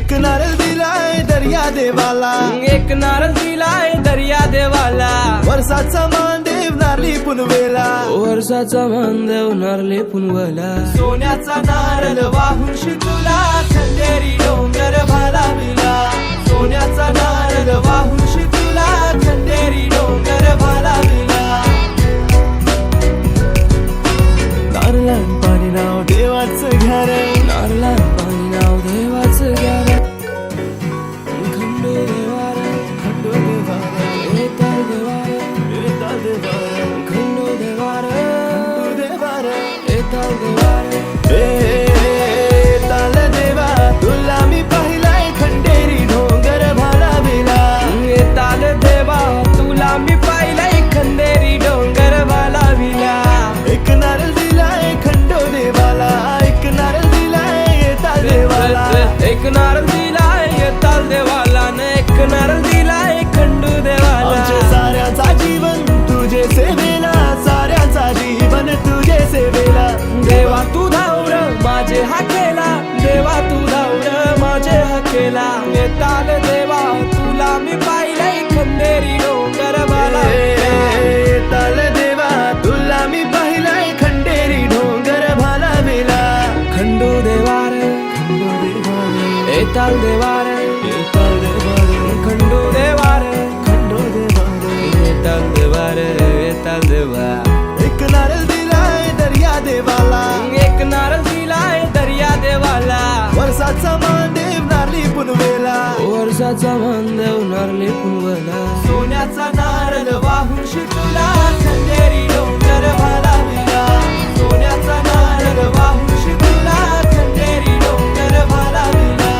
एक नारळ दिलाय दर्या देवाला, एक नारळ दिलाय दर्या देवाला, वर्षाचा मानदेव नारळी पुनवेला, वर्षाचा मानदेव नारळी पुनवेला, सोन्याचा नारळ वाहून शितुला खंडेरी डोंगर भालाविला, सोन्याचा नारळ वाहून शितुला खंडेरी डोंगर भालाविला. नारळान पाणी नाव देवाचं घर, नारळान पाणी नाव देवाचं घ्या रे. खंडो देवा रे, खंडो देवा रे, येताल देवा रे, येताल देवा रे, खंडो देवा रे, खंडो देवा रे, येताल देवा रे. येताल देवा तुला मी पाहिलाय खंडेरी डोंगर भालाविला, येताल देवा तुला मी पाहिलंय खंडेरी डोंगर भालाविला. एक नारळ दिलाय खंडो देवाला, एक नारळ दिलाय येताल देवाला, एक नारळ दिलाय येताल देवाला न एक नारळ दिलाय खंडू देवाला. आमचे साऱ्याचा जीवन तुझे सेवेला, साऱ्याचा जीवन तुझे सेवेला. देवा तू धावड माझे हाकेला, देवा तू धावड माझे हाकेला. येताल देवा तुला मी पाहिलंय खंडेरी डोंगर भालाविला. येताल देवा तुला मी पाहिलाय खंडेरी डोंगर भालाविला. खंडू देवा रे, खंडो देवा रे, येताल देवा रे, येताल देवा रे, खंडू देवा रे, खंडो देवा रे. येताल देवा रे, येताल देवा. एक नारळ दिलाय दर्या देवाला, एक नारळ दिलाय दर्या देवाला, वर्षाचा मानदेव नारळी पुनवेला, वर्षाचा मानदेव नारळी पुनवेला. सोन्याचा नारळ वाहून शितुला खंडेरी डोंगर भालाविला, सोन्याचा नारळ वाहून शितुला खंडेरी डोंगर भालाविला.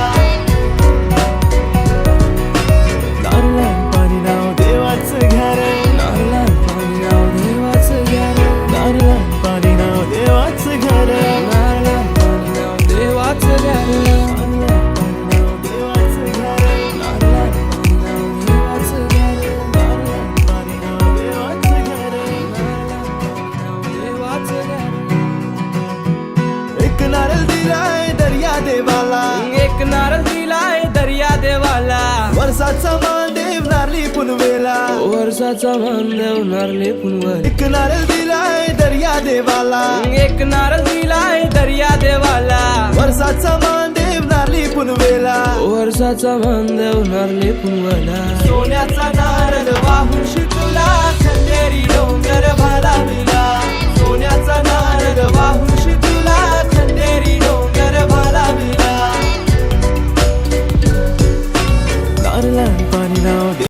नारळान पाणी नाव देवाचं घर, नारळान पाणी नाव देवाचं घ्या रे. नारळान पाणी नाव देवाचं घर, नारळान पाणी नाव देवाचं घ्या रे. नारळान पाणी नाव देवाचं घर, नारळान पाणी नाव देवाचं घ्या रे. नारळान पाणी नाव देवाचं घर. नाव देवाचं घ्या रे. एक नारळ दिलाय दर्या देवाला, एक नारळ दिलाय दर्या देवाला, वर्षाचा मानदेव नारळी पुनवेला, वर्षाचा मानदेव नारळी पुनवेला. एक नारळ दिलाय दर्या देवाला, एक नारळ दिलाय दर्या देवाला, वर्षाचा मानदेव नारळी पुनवेला, वर्षाचा मानदेव नारळी पुनवेला. सोन्याचा नारळ वाहून शितुला खंडेरी डोंगर भालाविला, सोन्याचा नारळ वाहून शितुला खंडेरी डोंगर भालाविला. नारळान पाणी नाव